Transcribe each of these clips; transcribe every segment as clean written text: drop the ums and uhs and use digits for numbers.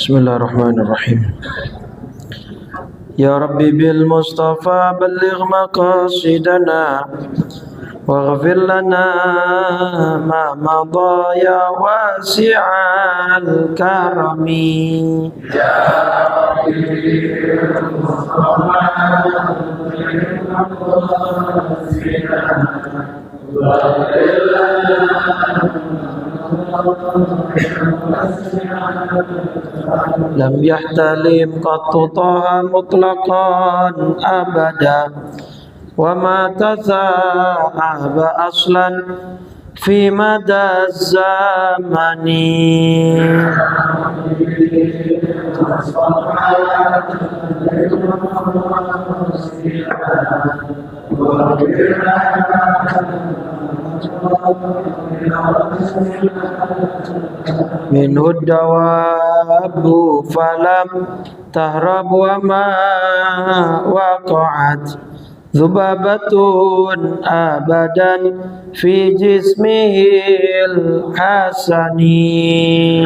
Bismillahirrahmanirrahim. Ya Rabbi bil Mustafa balligh maqasidana waghfir lana ma madha ya wasi'al karami. Ya Rabbi bil Mustafa balligh maqasidana waghfir lana lam yahtalim qattu taha mutlaqan abada wa ma tasa'aba aslan fi mada zamani. Minhu dawabu falam tahrab wa ma waqa'at dhubabatun abadan fi jismihil hasani.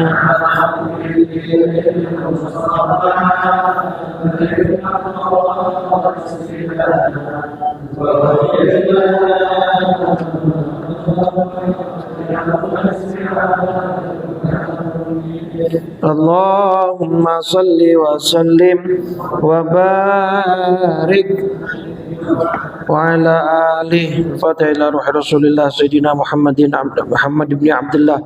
Allahumma salli wa sallim wa barik wa ala alihi Fatihah ila ruhi Rasulillah Sayyidina Muhammad ibn Abdullah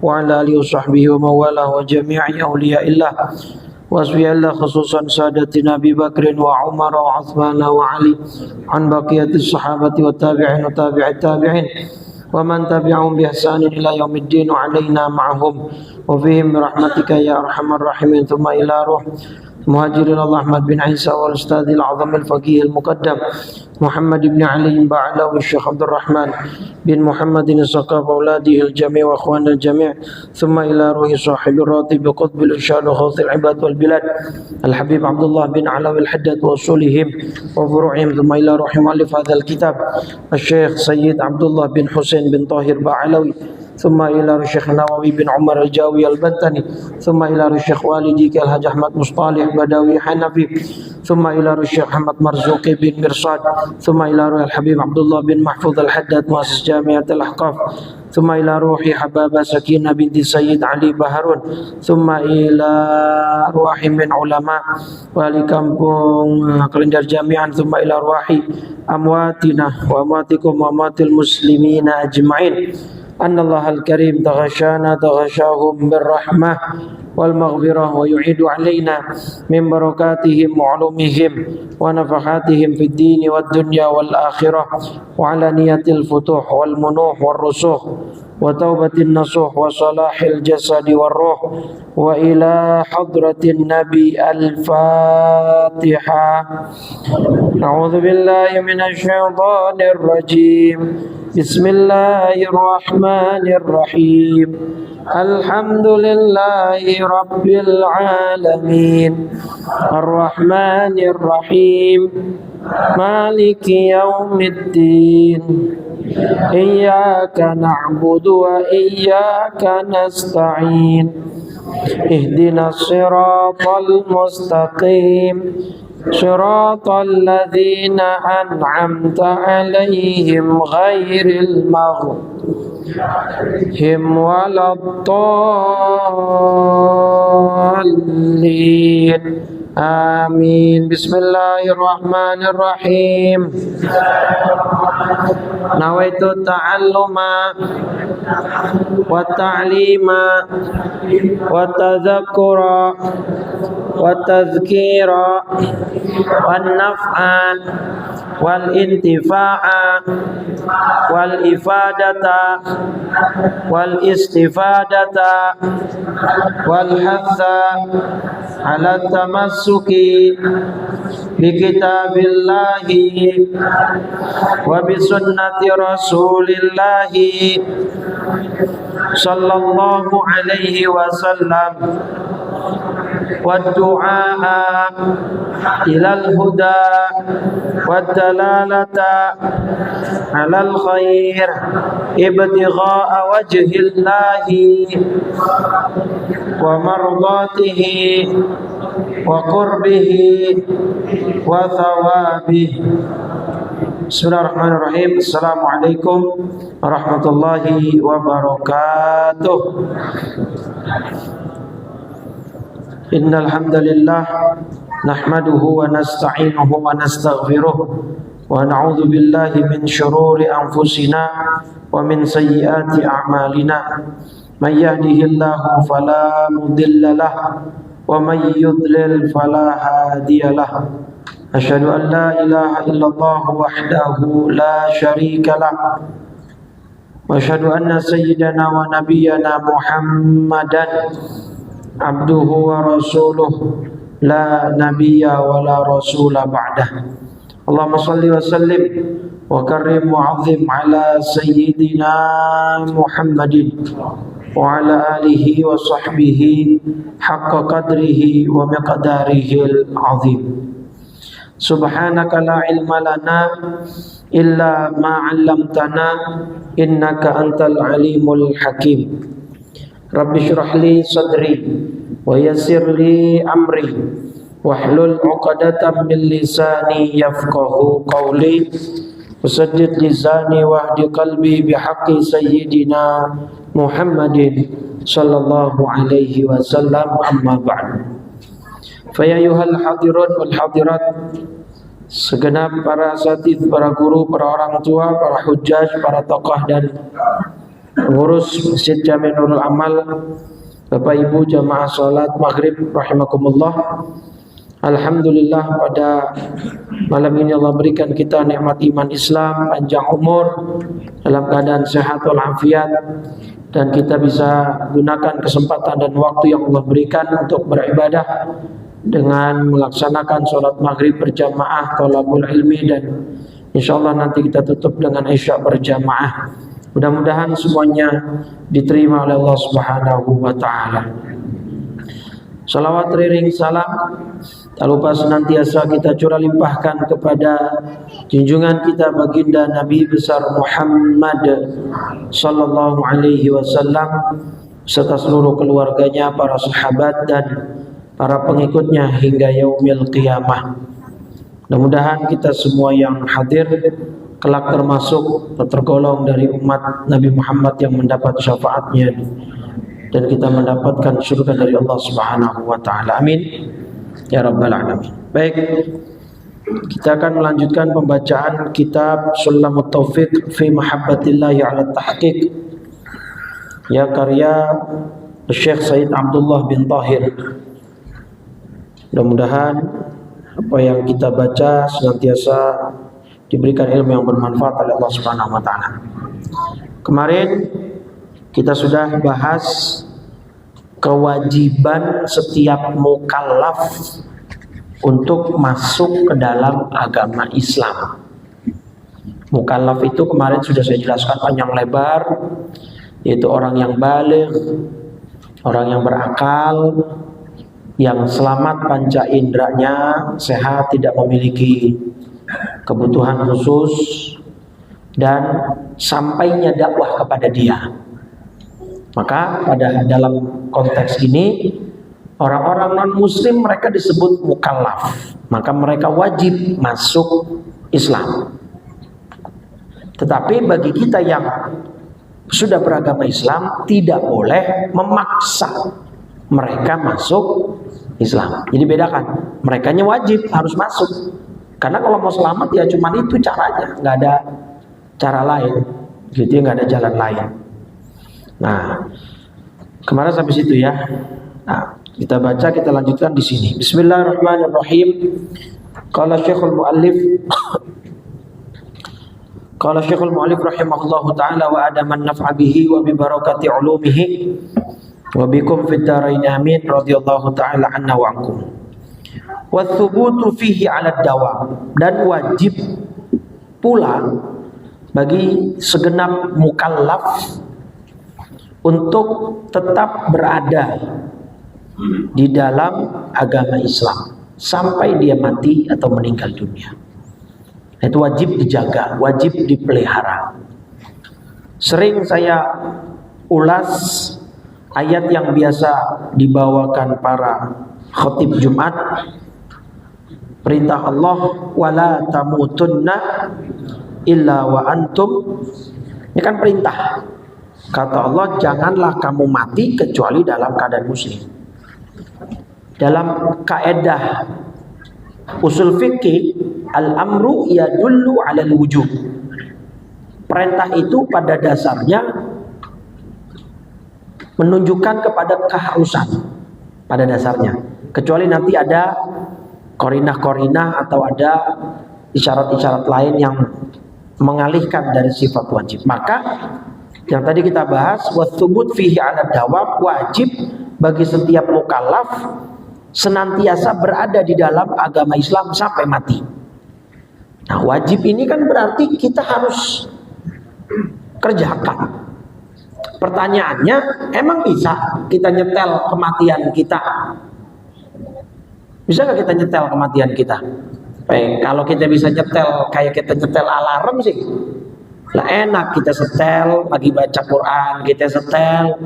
wa ala alihi wa sahbihi wa mawalah wa jami'i awliya'illah wa asfiyallah khususan sadati Nabi Bakrin wa Umar wa Uthman wa Ali an baqiyatis sahabati wa tabi'in wa tabi'it tabi'in wa man tabi'ahum bi ihsanin ila yaumiddin wa alaina ma'ahum wa fihim rahmatika ya arhamar rahimin. Thumma ila ruh Muhajirin Allah Ahmad bin Isa wal Ustadil Azam al-Faqih al-Muqaddam Muhammad ibn Ali Ba'alawi Syekh Abdul Rahman bin Muhammadin Saqaf Auladihi al-Jami' wa akhwan al-Jami' Thumma ila ruhi sahibir ratib Qutbil Irsyad wa khawthil ibad wal bilad Al-Habib Abdullah bin Alawi al-Haddad wa usulihim wa furu'ihim. Thumma ila ruhi mu'allif hadha al-kitab Al-Syekh Sayyid Abdullah bin Hussein bin Tahir Ba'alawi. ثم إلى الشيخ النووي بن عمر الجاوي البنتني ثم إلى الشيخ والدي كالحاج أحمد مصطالح بدوي حنفي ثم إلى الشيخ محمد مرزوق بن مرصاد ثم إلى روح الحبيب عبد الله بن محفوظ الحداد مؤسس جامعة الأحقاف ثم إلى روحي حبابة سكينة بنت سيد علي بهرون ثم إلى روحي من علماء wali kampung Kelendar jami'an ثم إلى روحي أمواتنا وأمواتكم وأموات المسلمين أجمعين أن الله الكريم تغشانا تغشاهم بالرحمة والمغفرة ويعيد علينا من بركاتهم وعلومهم ونفحاتهم في الدين والدنيا والآخرة وعلانية الفتوح والمنوح والرسوخ وتوبة النصوح وصلاح الجسد والروح وإلى حضرة النبي الفاتحة. أعوذ بالله من الشيطان الرجيم. بسم الله الرحمن الرحيم. الحمد لله رب العالمين الرحمن الرحيم مالك يوم الدين إياك نعبد وإياك نستعين اهدنا الصراط المستقيم صراط الذين أنعمت عليهم غير المغضوب ولا الضالين Amin. Bismillahirrahmanirrahim. Nawaitu ta'alluma wa ta'lima wa tadhakkura wa tadhkira wan naf'a wal intifa'a wal ifadata wal istifadata wal hatha ala tamassuki bi kitabillahi wa bi sunnati rasulillahi sallallahu alaihi wasallam wa du'a ilal huda wa dalalata alal khair ibtigha'a wajhillahi wa mardatihi wa qurbihi wa thawabihi. Bismillahirrahmanirrahim. Assalamualaikum warahmatullahi wabarakatuh. Innal hamdalillah nahmaduhu wa nasta'inuhu wa nastaghfiruh wa na'udzu billahi min shururi anfusina wa min sayyiati a'malina. May yahdihillahu fala mudilla lahu wa may yudlil fala hadiya lahu. Asyhadu an la ilaha illallah wahdahu la syarika lah wa asyhadu anna sayyidana wa nabiyyana Muhammadan abduhu wa rasuluh la nabiyya wa la rasula ba'dah. Allahumma salli wa sallim wa karrim wa azim ala sayyidina Muhammadin wa ala alihi wa sahbihi haqqa qadrihi wa miqdarihi al-azim. Subhanaka la ilma lana illa ma 'allamtana innaka antal alimul hakim. Rabbi shrah li sadri wa yassir li amri wahlul 'uqdatam min lisani yafqahu qawli wasaddid lisani wahdi qalbi bihaqqi sayyidina Muhammadin sallallahu alaihi wasallam. Amma ba'd. Fa ya ayyuhal hadirun wal hadirat, segenap para asatidz, para guru, para orang tua, para hujjaj, para tokoh dan pengurus Masjid Jami' Nurul Amal, Bapak Ibu jamaah salat maghrib rahimakumullah. Alhamdulillah, pada malam ini Allah berikan kita nikmat iman Islam, panjang umur, dalam keadaan sehat walafiat, dan kita bisa gunakan kesempatan dan waktu yang Allah berikan untuk beribadah dengan melaksanakan sholat maghrib berjamaah, thalabul ilmi, dan insyaallah nanti kita tutup dengan isya berjamaah. Mudah-mudahan semuanya diterima oleh Allah Subhanahu wa taala. Salawat riring salam tak lupa senantiasa kita curah limpahkan kepada junjungan kita baginda Nabi besar Muhammad sallallahu alaihi wasallam serta seluruh keluarganya, para sahabat dan para pengikutnya hingga yaumil qiyamah. Mudah-mudahan kita semua yang hadir kelak termasuk tergolong dari umat Nabi Muhammad yang mendapat syafaatnya dan kita mendapatkan surga dari Allah Subhanahu wa taala. Amin ya rabbal alamin. Baik, kita akan melanjutkan pembacaan kitab Sulamut Taufiq fi Mahabbatillahi 'ala Tahqiq, ya karya Syekh Said Abdullah bin Tahir. Mudah-mudahan apa yang kita baca senantiasa diberikan ilmu yang bermanfaat oleh Allah Subhanahu wa taala. Kemarin kita sudah bahas kewajiban setiap mukallaf untuk masuk ke dalam agama Islam. Mukallaf itu kemarin sudah saya jelaskan panjang lebar, yaitu orang yang baligh, orang yang berakal, yang selamat panca inderanya, sehat, tidak memiliki kebutuhan khusus, dan sampainya dakwah kepada dia. Maka pada dalam konteks ini orang-orang non-muslim mereka disebut mukallaf, maka mereka wajib masuk Islam. Tetapi bagi kita yang sudah beragama Islam tidak boleh memaksa mereka masuk Islam. Jadi bedakan, merekanya wajib harus masuk. Karena kalau mau selamat ya cuma itu caranya, nggak ada cara lain. Gitu, nggak ada jalan lain. Nah, kemarin sampai situ ya. Nah, kita baca, kita lanjutkan di sini. Bismillahirrahmanirrahim. Qala Syekhul Muallif Qala Syekhul Muallif rahimahullahu taala wa adaman naf'a bihi wa bi barakati ulumihi wa bikum fid dharain amin radhiyallahu taala anna wa ankum. Wa thubutu fihi 'ala dawam, dan wajib pula bagi segenap mukallaf untuk tetap berada di dalam agama Islam sampai dia mati atau meninggal dunia. Itu wajib dijaga, wajib dipelihara. Sering saya ulas ayat yang biasa dibawakan para khatib Jumat. Perintah Allah, wala tamutunna illa wa antum. Ini kan perintah. Kata Allah, janganlah kamu mati kecuali dalam keadaan muslim. Dalam kaedah usul fikih, al-amru yadullu 'alal wujub. Perintah itu pada dasarnya menunjukkan kepada keharusan pada dasarnya. Kecuali nanti ada korinah-korinah atau ada isyarat-isyarat lain yang mengalihkan dari sifat wajib. Maka yang tadi kita bahas, wathubut fihi 'ala dawam, wajib bagi setiap mukallaf senantiasa berada di dalam agama Islam sampai mati. Nah, wajib ini kan berarti kita harus kerjakan. Pertanyaannya, emang bisa kita nyetel kematian kita? Bisa nggak kita nyetel kematian kita? Kalau kita bisa nyetel kayak kita nyetel alarm sih, lah enak. Kita setel lagi baca Quran, kita setel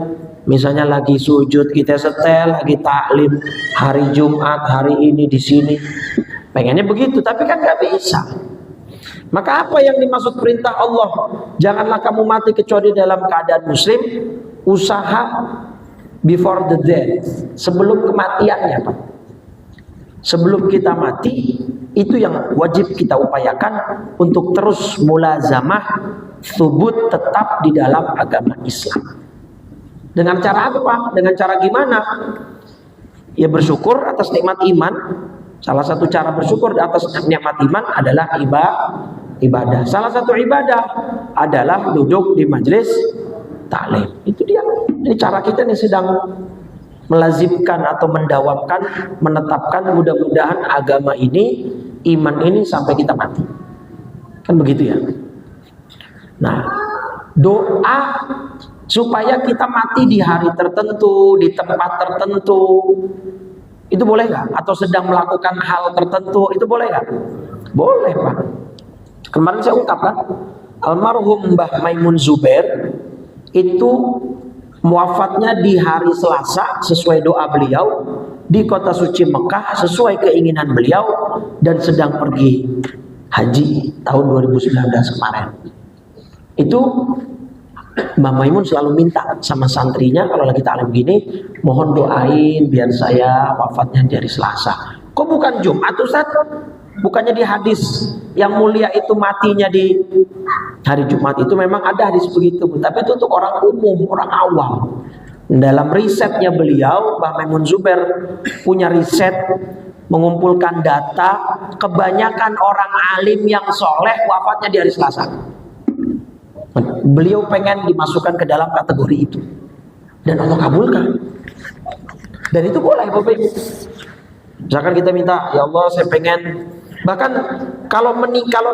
misalnya lagi sujud, kita setel lagi taklim hari Jumat, hari ini di sini. Pengennya begitu, tapi kan nggak bisa. Maka apa yang dimaksud perintah Allah? Janganlah kamu mati kecuali dalam keadaan muslim. Usaha before the death, sebelum kematiannya, Pak. Sebelum kita mati, itu yang wajib kita upayakan untuk terus mulazamah, thubut, tetap di dalam agama Islam. Dengan cara apa, Pak? Dengan cara gimana? Ya bersyukur atas nikmat iman. Salah satu cara bersyukur atas nikmat iman adalah ibadah. Salah satu ibadah adalah duduk di majelis taklim. Itu dia. Ini cara kita nih sedang melazimkan atau mendawamkan, menetapkan mudah-mudahan agama ini, iman ini sampai kita mati. Kan begitu ya. Nah, doa supaya kita mati di hari tertentu, di tempat tertentu, itu boleh nggak? Atau sedang melakukan hal tertentu, itu boleh nggak? Boleh, Pak. Kemarin saya ungkapkan, almarhum Mbah Maimun Zubair itu muafatnya di hari Selasa sesuai doa beliau di kota suci Mekah sesuai keinginan beliau, dan sedang pergi haji tahun 2019 kemarin. Itu Mbah Maimun selalu minta sama santrinya kalau lagi taklim gini, mohon doain biar saya wafatnya di hari Selasa. Kok bukan Jumat, Ustaz? Bukannya di hadis yang mulia itu matinya di hari Jumat? Itu memang ada hadis begitu, tapi itu untuk orang umum, orang awam. Dalam risetnya beliau, Mbah Maimun Zubair punya riset mengumpulkan data kebanyakan orang alim yang soleh wafatnya di hari Selasa. Beliau pengen dimasukkan ke dalam kategori itu, dan Allah kabulkan. Dan itu boleh, Bapak Ibu. Misalkan kita minta, ya Allah saya pengen, bahkan kalau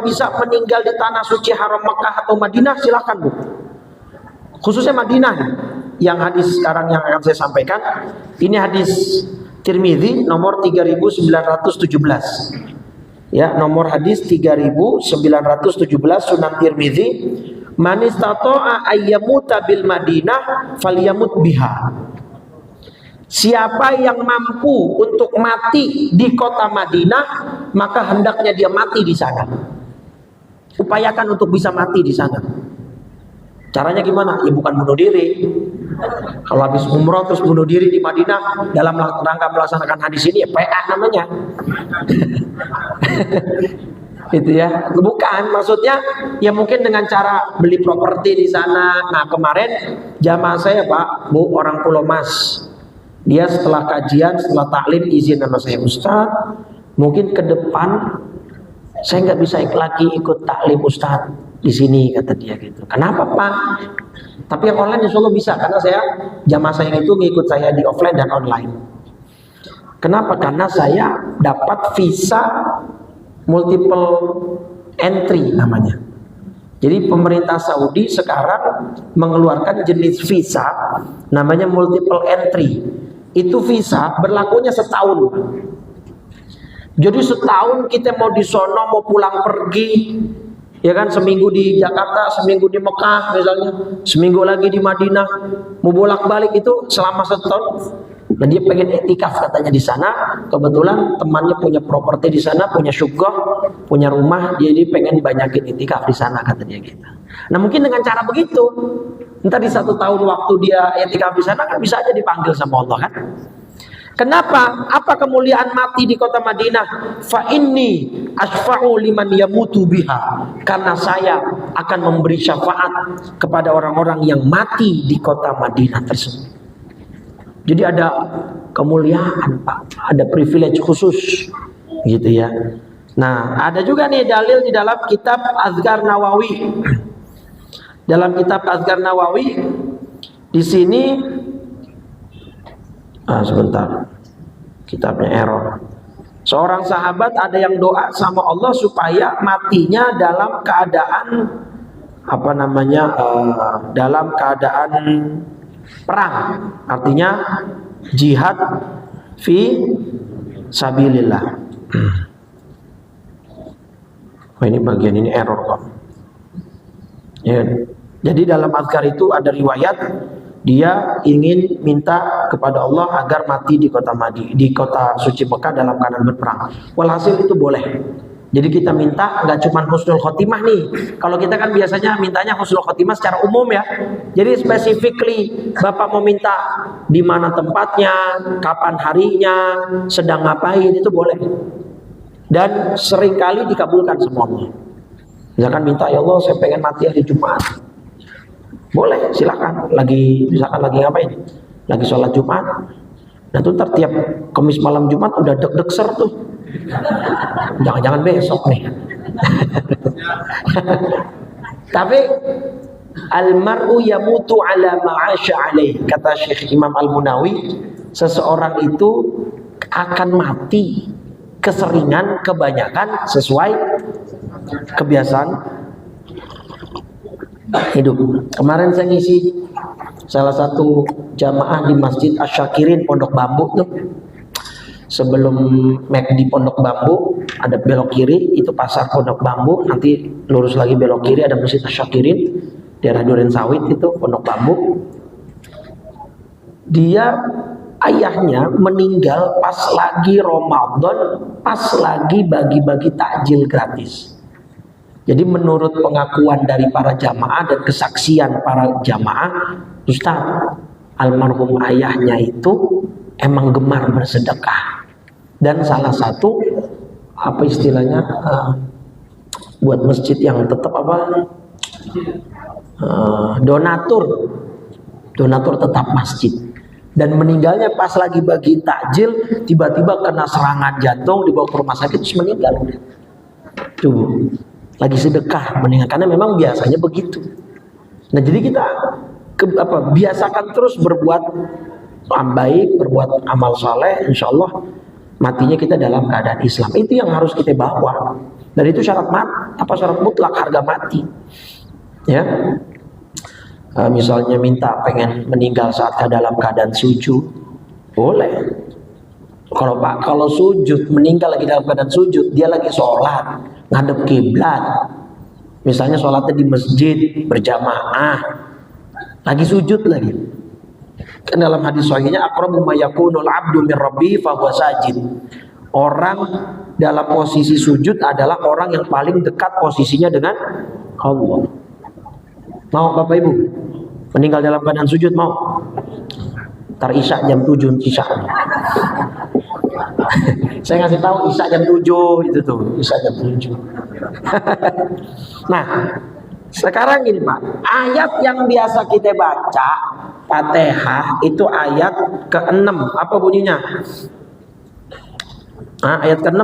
bisa meninggal di tanah suci haram Mekah atau Madinah, silakan Bu. Khususnya Madinah, yang hadis sekarang yang akan saya sampaikan, ini hadis Tirmidzi nomor 3917. Ya, nomor hadis 3917 Sunan Tirmidzi. Man istata'a ayyamuta bil Madinah falyamut biha. Siapa yang mampu untuk mati di kota Madinah, maka hendaknya dia mati di sana. Upayakan untuk bisa mati di sana. Caranya gimana? Ya bukan bunuh diri. Kalau habis umroh terus bunuh diri di Madinah dalam rangka melaksanakan hadis ini, ya PA namanya. Itu ya. Bukan, maksudnya ya mungkin dengan cara beli properti di sana. Nah, kemarin jamaah saya, Pak, Bu, orang Pulau Mas. Dia setelah kajian, setelah taklim izin sama saya, Ustaz, mungkin ke depan saya nggak bisa lagi ikut taklim Ustaz di sini, kata dia gitu. Kenapa, Pak? Tapi yang online insya Allah bisa, karena jamaah saya itu ngikut saya di offline dan online. Kenapa? Karena saya dapat visa multiple entry namanya. Jadi pemerintah Saudi sekarang mengeluarkan jenis visa namanya multiple entry. Itu visa berlakunya setahun. Jadi setahun kita mau di sono, mau pulang pergi, ya kan, seminggu di Jakarta, seminggu di Mekah misalnya, seminggu lagi di Madinah, mau bolak-balik itu selama setahun. Dan dia pengen iktikaf katanya di sana. Kebetulan temannya punya properti di sana, punya syukuh, punya rumah, jadi pengen banyakin iktikaf di sana, kata dia gitu. Nah mungkin dengan cara begitu, entar di 1 tahun waktu dia iktikaf di sana kan bisa aja dipanggil sama Allah kan. Kenapa? Apa kemuliaan mati di kota Madinah? Fa inni asfa'u liman yamutu biha. Karena saya akan memberi syafaat kepada orang-orang yang mati di kota Madinah tersebut. Jadi ada kemuliaan, Pak, ada privilege khusus gitu ya. Nah, ada juga nih dalil di dalam kitab Azkar Nawawi. Dalam kitab Azkar Nawawi di sini sebentar. Kitabnya error. Seorang sahabat ada yang doa sama Allah supaya matinya dalam keadaan dalam keadaan perang, artinya jihad fi sabilillah. Oh, ini bagian ini error kok. Ya. Jadi dalam azkar itu ada riwayat dia ingin minta kepada Allah agar mati di kota suci Mekah dalam keadaan berperang. Walhasil itu boleh. Jadi kita minta nggak cuma husnul khotimah nih. Kalau kita kan biasanya mintanya husnul khotimah secara umum ya. Jadi specifically Bapak mau minta di mana tempatnya, kapan harinya, sedang ngapain, itu boleh. Dan seringkali dikabulkan sama Allah. Misalkan minta, ya Allah saya pengen mati hari Jumat. Boleh, silakan. Misalkan lagi ngapain? Lagi sholat Jumat. Nah tuh ntar tiap Kamis malam Jumat udah deg-degser tuh. Jangan-jangan besok nih. Tapi almar'u yamutu ala ma'asha alaih, kata Syekh Imam Al-Munawi, seseorang itu akan mati keseringan, kebanyakan sesuai kebiasaan hidup. Kemarin saya ngisi salah satu jamaah di Masjid Asy-Syakirin Pondok Bambu tuh. Sebelum di Pondok Bambu ada belok kiri, itu pasar Pondok Bambu, nanti lurus lagi belok kiri ada Masjid Asy-Syakirin, daerah Duren Sawit itu Pondok Bambu. Dia ayahnya meninggal pas lagi Ramadan, pas lagi bagi-bagi takjil gratis. Jadi menurut pengakuan dari para jamaah dan kesaksian para jamaah, Ustaz, almarhum ayahnya itu emang gemar bersedekah. Dan salah satu apa istilahnya buat masjid yang tetap donatur tetap masjid. Dan meninggalnya pas lagi bagi takjil, tiba-tiba kena serangan jantung, dibawa ke rumah sakit terus meninggal. Tuh, lagi sedekah meninggal, karena memang biasanya begitu. Nah jadi kita biasakan terus berbuat baik, berbuat amal saleh, insya Allah matinya kita dalam keadaan Islam. Itu yang harus kita bawa. Dan itu syarat mutlak harga mati. Ya, misalnya minta pengen meninggal saat dalam keadaan sujud, boleh. Kalau sujud, meninggal lagi dalam keadaan sujud, dia lagi sholat ngadep kiblat, misalnya sholatnya di masjid berjamaah, lagi sujud lagi. Kan dalam hadis sahihnya aqrabu ma yakunul 'abdu min rabbi fa huwa sajid. Orang dalam posisi sujud adalah orang yang paling dekat posisinya dengan Allah. Mau Bapak Ibu? Meninggal dalam keadaan sujud mau? Ntar Isya jam 7 Isya. Saya ngasih tahu Isya jam 7 itu tuh, Isya jam 7. Nah, sekarang gini Pak, ayat yang biasa kita baca Fatihah itu ayat ke-6. Apa bunyinya? Ayat ke-6.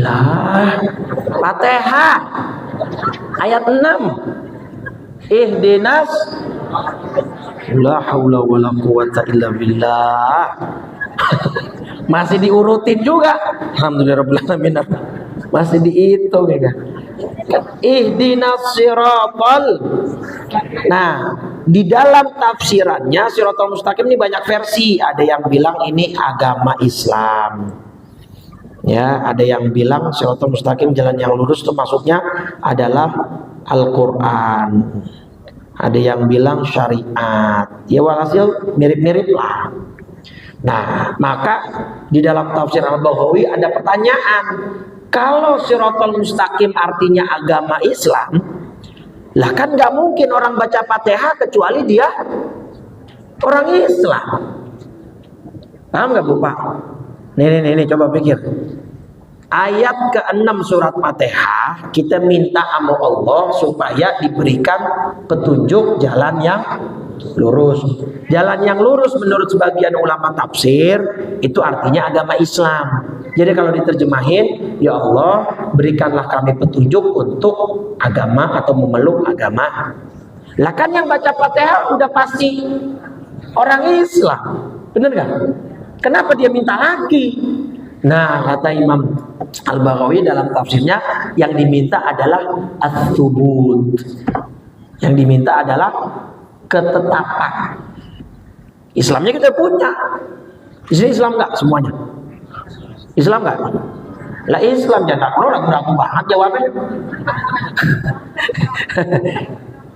Lah, Fatihah ayat 6. Ihdinas, la haula wala quwata illa billah. Masih diurutin juga. Alhamdulillahirabbil alamin. Masih dihitung ya kan. Ihdinas siratal. Nah, di dalam tafsirannya siratal mustaqim ini banyak versi. Ada yang bilang ini agama Islam. Ya, ada yang bilang siratal mustaqim jalan yang lurus itu maksudnya adalah Al-Qur'an. Ada yang bilang syariat. Ya walhasil mirip-mirip lah. Nah, maka di dalam tafsir Al-Baghawi ada pertanyaan. Kalau siratal mustaqim artinya agama Islam, lah kan nggak mungkin orang baca Fatihah kecuali dia orang Islam. Paham nggak Bu Pak? Nih, coba pikir. Ayat ke-6 surat Fatihah, kita minta sama Allah supaya diberikan petunjuk jalan yang lurus. Jalan yang lurus menurut sebagian ulama tafsir itu artinya agama Islam. Jadi kalau diterjemahin, ya Allah berikanlah kami petunjuk untuk agama atau memeluk agama. Lah kan yang baca Fatihah udah pasti orang Islam, bener gak? Kenapa dia minta lagi? Nah, kata Imam Al-Baghawi dalam tafsirnya, yang diminta adalah at-thubut. Yang diminta adalah ketetapan. Islamnya kita punya. Di sini Islam enggak semuanya? Islam enggak? Lah Islam jangan ragu-ragu banget jawabnya.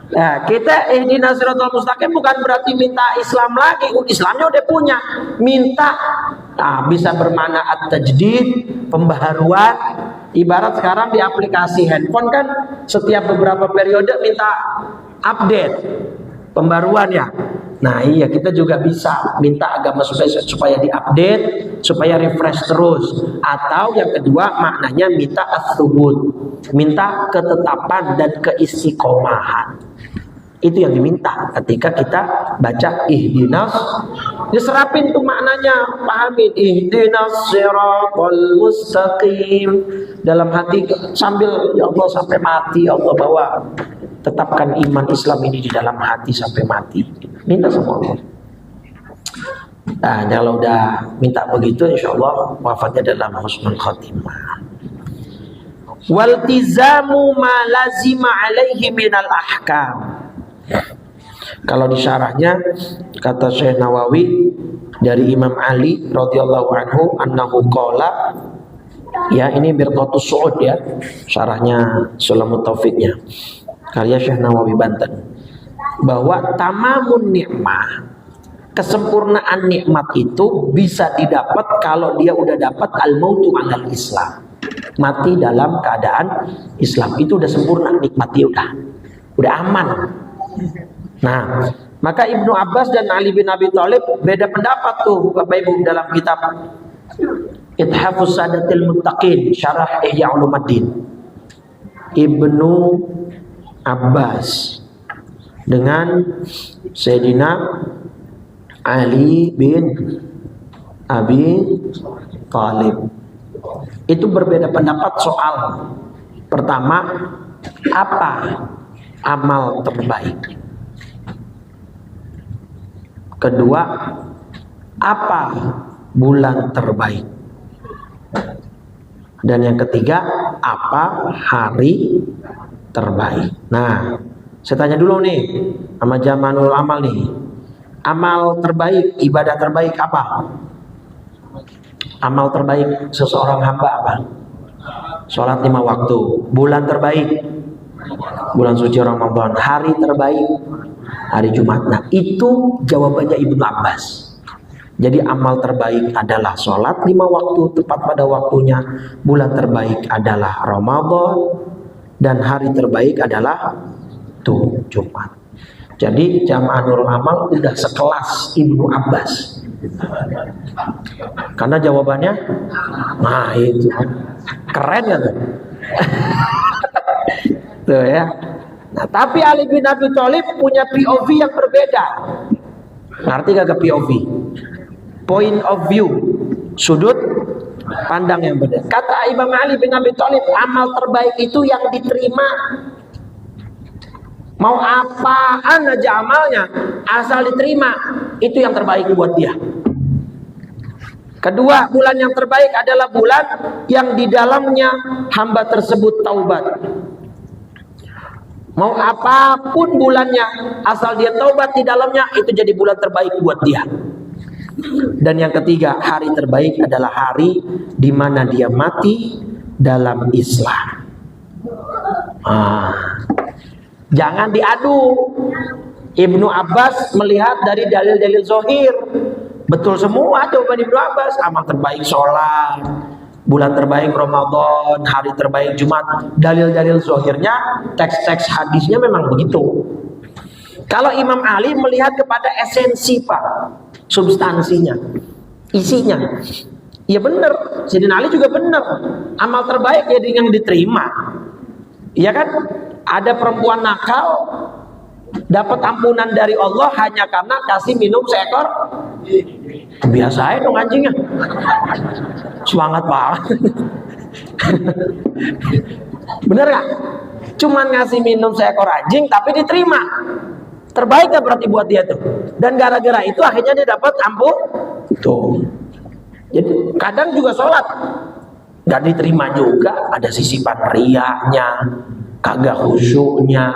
Nah, kita ihdinas siratal mustaqim bukan berarti minta Islam lagi. Islamnya udah punya. Minta bisa bermakna at-tajdid, pembaharuan. Ibarat sekarang di aplikasi handphone kan setiap beberapa periode minta update, pembaruan ya. Nah iya, kita juga bisa minta agama supaya diupdate, supaya refresh terus. Atau yang kedua maknanya minta as-subut, minta ketetapan dan keistiqomahan. Itu yang diminta ketika kita baca ihdinas. Diserapin tuh maknanya, pahamin ihdinas siratal mustaqim dalam hati sambil ya Allah sampai mati. Allah bawa, tetapkan iman Islam ini di dalam hati sampai mati. Minta sama Allah. Nah, kalau udah minta begitu, insya Allah wafatnya dalam husnul khatimah. Waltizamu ma lazima alaihi minal ahkam. Kalau di syarahnya kata Syekh Nawawi dari Imam Ali radhiyallahu anhu annahu qala, ya ini Birqatus Su'ud ya, syarahnya Sulamut Taufiknya karya Syekh Nawawi Banten, bahwa tamamun nikmah, kesempurnaan nikmat itu bisa didapat kalau dia udah dapat al-mautu 'alal Islam, mati dalam keadaan Islam. Itu udah sempurna nikmatnya, udah aman. Nah, maka Ibnu Abbas dan Ali bin Abi Thalib beda pendapat tuh Bapak Ibu dalam kitab Ithafus Sadatil Muttaqin Syarah Ihya Ulumuddin. Ibnu Abbas dengan Sayyidina Ali bin Abi Thalib itu berbeda pendapat soal pertama, apa amal terbaik. Kedua, apa bulan terbaik. Dan yang ketiga, apa hari terbaik. Nah, saya tanya dulu nih sama Jamanul Amal nih. Amal terbaik, ibadah terbaik apa? Amal terbaik seseorang hamba apa? Sholat 5 waktu. Bulan terbaik, bulan suci Ramadan. Hari terbaik, hari Jumat. Nah, itu jawabannya Ibnu Abbas. Jadi amal terbaik adalah sholat 5 waktu tepat pada waktunya. Bulan terbaik adalah Ramadan. Dan hari terbaik adalah Tuh, Jumat. Jadi Jamaah Nurul Amal udah sekelas Ibnu Abbas. Karena jawabannya, nah itu keren ya tuh. Tuh ya. Nah, tapi Ali bin Abi Thalib punya POV yang berbeda. Ngerti gak POV? Point of view, sudut pandang yang berbeda. Kata Imam Ali bin Abi Thalib, amal terbaik itu yang diterima. Mau apaan aja amalnya, asal diterima, itu yang terbaik buat dia. Kedua, bulan yang terbaik adalah bulan yang di dalamnya hamba tersebut taubat. Mau apapun bulannya, asal dia taubat di dalamnya, itu jadi bulan terbaik buat dia. Dan yang ketiga, hari terbaik adalah hari di mana dia mati dalam Islam. Jangan diadu. Ibnu Abbas melihat dari dalil-dalil zahir. Betul semua jawaban Ibnu Abbas. Amal terbaik sholat, bulan terbaik Ramadan, hari terbaik Jumat. Dalil-dalil zahirnya, teks-teks hadisnya memang begitu. Kalau Imam Ali melihat kepada esensi Pak, substansinya, isinya. Ya benar, Sayyidina Ali juga benar. Amal terbaik jadi yang diterima. Iya kan? Ada perempuan nakal dapat ampunan dari Allah hanya karena kasih minum seekor. Biasa dong anjingnya. Semangat banget. Bener gak? Cuman ngasih minum seekor anjing tapi diterima. Terbaik gak berarti buat dia tuh. Dan gara-gara itu akhirnya dia dapat ampun. Tuh. Jadi kadang juga sholat gak diterima juga. Ada sisipan riaknya, kagak khusyuknya.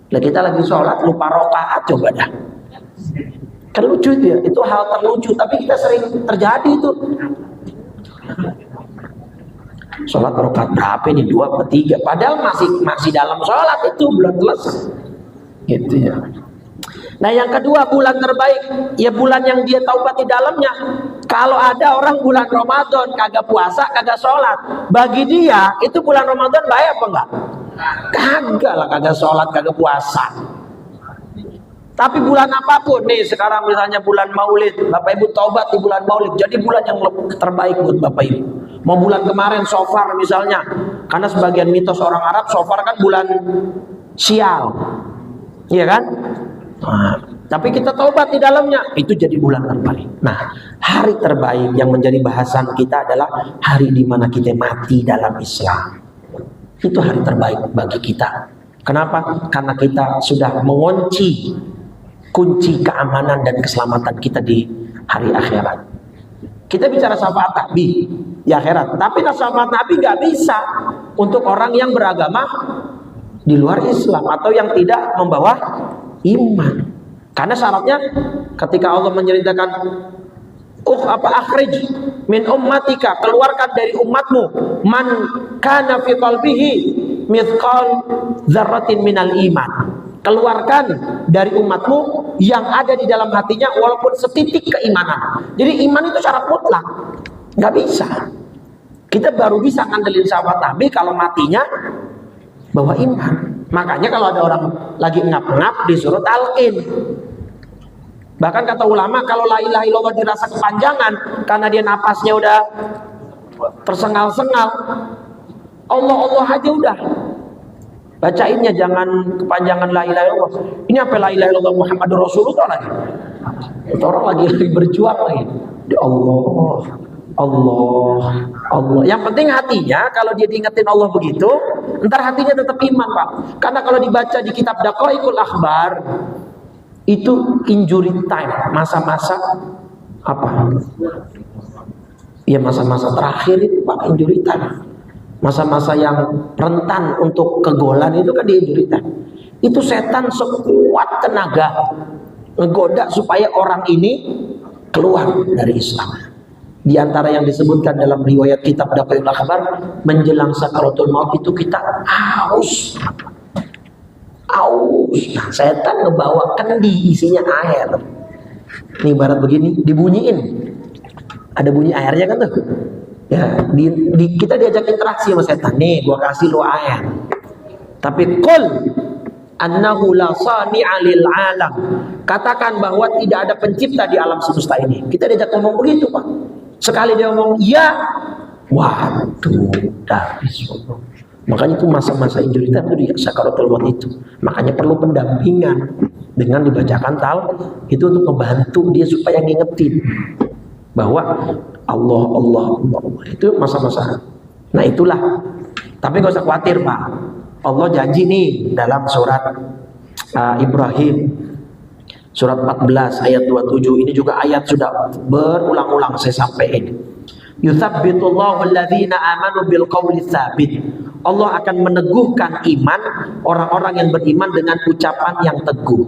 Lah kita lagi sholat lupa rokaat, coba dah. Kan lucu dia, itu hal terlucu, tapi kita sering terjadi itu. Sholat rokaat berapa ini? 2 atau 3? Padahal masih dalam sholat itu belum selesai. Gitu ya. Nah yang kedua, bulan terbaik ya bulan yang dia taubat di dalamnya. Kalau ada orang bulan Ramadan kagak puasa, kagak sholat, bagi dia itu bulan Ramadan baik apa enggak? Kagak lah, kagak sholat, kagak puasa. Tapi bulan apapun nih, sekarang misalnya bulan Maulid, Bapak Ibu taubat di bulan Maulid, jadi bulan yang terbaik buat Bapak Ibu. Mau bulan kemarin Sofar misalnya, karena sebagian mitos orang Arab Sofar kan bulan sial, iya kan? Nah, tapi kita taubat di dalamnya, itu jadi bulan terbaik. Nah, hari terbaik yang menjadi bahasan kita adalah hari di mana kita mati dalam Islam. Itu hari terbaik bagi kita. Kenapa? Karena kita sudah mengunci kunci keamanan dan keselamatan kita di hari akhirat. Kita bicara syafaat Nabi di akhirat, tapi syafaat Nabi nggak bisa untuk orang yang beragama di luar Islam atau yang tidak membawa iman. Karena syaratnya ketika Allah menceritakan akhrij min ummatika, keluarkan dari umatmu man kana fi qalbihi mithqal dzarratin minal iman, keluarkan dari umatmu yang ada di dalam hatinya walaupun setitik keimanan. Jadi iman itu syarat mutlak, nggak bisa. Kita baru bisa ngandelin sahabat Nabi kalau matinya bawa iman. Makanya kalau ada orang lagi ngap-ngap disuruh talqin. Bahkan kata ulama, kalau la ilaha illallah dirasa kepanjangan karena dia napasnya udah tersengal-sengal, Allah aja udah bacainnya, jangan kepanjangan la ilaha illallah. Ini apa la ilaha illallah Muhammadur Rasulullah lagi? Itu orang lagi berjuang lagi. Ya Allah. Yang penting hatinya, kalau dia diingetin Allah begitu, ntar hatinya tetap iman Pak. Karena kalau dibaca di kitab Daqaiqul Akhbar, itu injury time, masa-masa apa? Ya masa-masa terakhir itu Pak, injury time. Masa-masa yang rentan untuk kegolan itu kan di injury time. Itu setan sekuat tenaga ngegoda supaya orang ini keluar dari Islam. Di antara yang disebutkan dalam riwayat kitab Daqaiqul Akhbar, menjelang sakaratul maut itu kita haus. Nah, setan ngebawa kendi isinya air. Ini ibarat begini, dibunyiin. Ada bunyi airnya kan tuh. Ya, kita diajak interaksi sama setan. Nih, gua kasih lu air. Tapi annahu la sani'a lil alam. Katakan bahwa tidak ada pencipta di alam semesta ini. Kita diajak ngomong begitu, Pak. Sekali dia ngomong iya, waduh, dah habis. Makanya itu masa-masa injury time itu di sakaratul maut itu. Makanya perlu pendampingan dengan dibacakan itu untuk membantu dia supaya ngingetin bahwa Allah, Allah, Allah, Allah. Itu masa-masa. Nah itulah. Tapi gak usah khawatir, Pak. Allah janji nih dalam surat Ibrahim surat 14 ayat 27. Ini juga ayat sudah berulang-ulang saya sampaikan. Yuthabbitullahu alladhina amanu bil qawli tsabit. Allah akan meneguhkan iman orang-orang yang beriman dengan ucapan yang teguh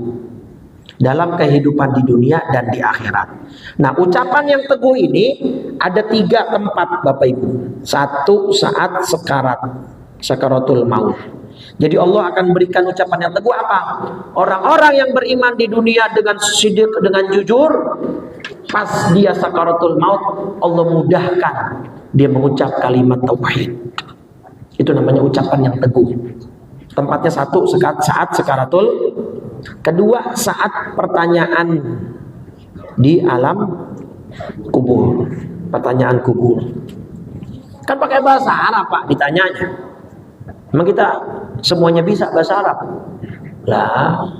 dalam kehidupan di dunia dan di akhirat. Nah, ucapan yang teguh ini ada 3 tempat, Bapak Ibu. Satu, saat sakaratul maut. Jadi Allah akan berikan ucapan yang teguh apa? Orang-orang yang beriman di dunia dengan sidq, dengan jujur, pas dia sakaratul maut, Allah mudahkan dia mengucap kalimat tauhid. Itu namanya ucapan yang teguh. Tempatnya satu, saat sakaratul. Kedua, saat pertanyaan di alam kubur. Pertanyaan kubur. Kan pakai bahasa Arab, Pak, ditanyanya. Memang kita semuanya bisa bahasa Arab. Lah,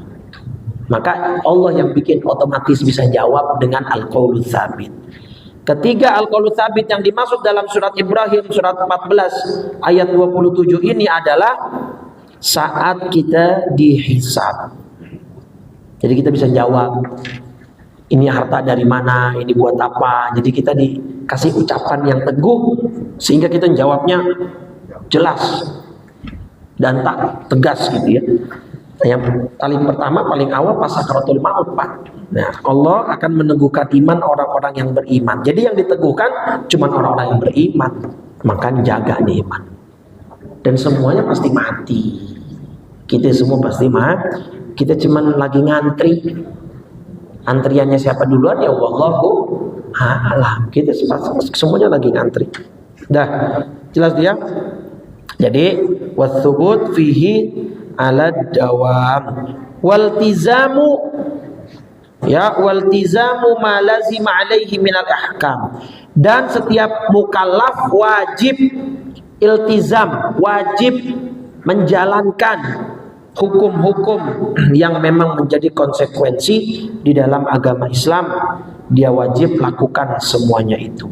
maka Allah yang bikin otomatis bisa jawab dengan al-qaulus tsabit. Ketiga, al-qaulus tsabit yang dimaksud dalam surat Ibrahim surat 14 ayat 27 ini adalah saat kita dihisab. Jadi kita bisa jawab, ini harta dari mana, ini buat apa. Jadi kita dikasih ucapan yang teguh sehingga kita jawabnya jelas dan tak tegas gitu ya. Yang paling pertama, paling awal pas sakaratul maut, Pak. Nah, Allah akan meneguhkan iman orang-orang yang beriman. Jadi yang diteguhkan cuma orang-orang yang beriman. Maka jaga nih iman. Dan semuanya pasti mati. Kita semua pasti mati. Kita cuma lagi ngantri. Antriannya siapa duluan ya wallahu a'lam. Kita semuanya lagi ngantri. Dah, jelas dia? Jadi wathubut fihi ala dawam waltizamu ma lazim alaihi minal ahkam. Dan setiap mukallaf wajib iltizam, wajib menjalankan hukum-hukum yang memang menjadi konsekuensi di dalam agama Islam. Dia wajib lakukan semuanya itu.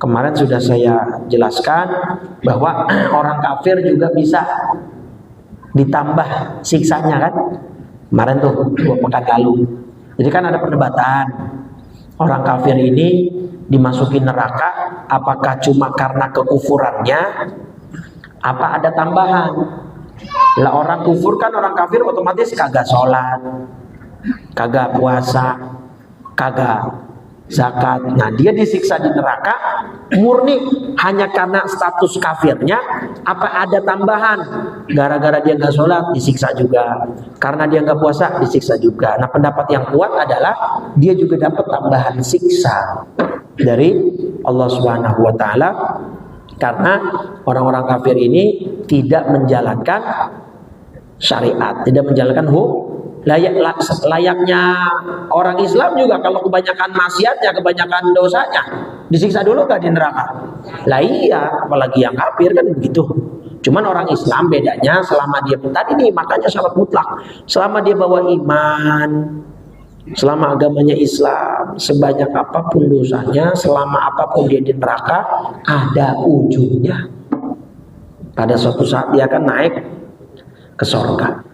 Kemarin sudah saya jelaskan bahwa orang kafir juga bisa ditambah siksanya kan. Kemarin tuh 2 pekan lalu. Jadi kan ada perdebatan. Orang kafir ini dimasuki neraka apakah cuma karena kekufurannya, apa ada tambahan? Lah orang kufur kan, orang kafir otomatis kagak sholat, kagak puasa, kagak zakat. Nah dia disiksa di neraka murni hanya karena status kafirnya, apa ada tambahan? Gara-gara dia nggak sholat disiksa juga, karena dia nggak puasa disiksa juga. Nah pendapat yang kuat adalah dia juga dapat tambahan siksa dari Allah Subhanahu Wa Taala karena orang-orang kafir ini tidak menjalankan syariat, tidak menjalankan hukum. Layaknya orang Islam juga, kalau kebanyakan maksiatnya, kebanyakan dosanya, disiksa dulu gak di neraka? Lah iya, apalagi yang kafir kan begitu. Cuman orang Islam bedanya selama dia tadi nih, makanya syarat mutlak, selama dia bawa iman, selama agamanya Islam, sebanyak apapun dosanya, selama apapun dia di neraka, ada ujungnya. Pada suatu saat dia akan naik ke surga.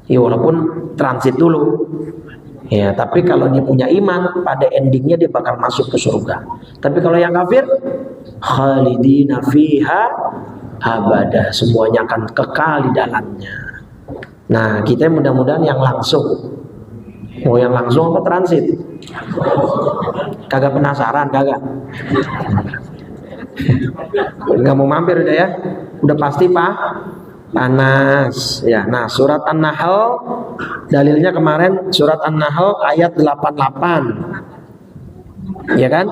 Ya walaupun transit dulu. Ya, tapi kalau dia punya iman, pada endingnya dia bakal masuk ke surga. Tapi kalau yang kafir, khalidina fiha abada, semuanya akan kekal di dalamnya. Nah, kita mudah-mudahan yang langsung. Mau yang langsung apa transit? Kagak penasaran, kagak. Nggak mau mampir udah ya? Udah pasti Pak? Panas ya. Nah surat An-Nahl dalilnya kemarin surat An-Nahl ayat 88 ya kan,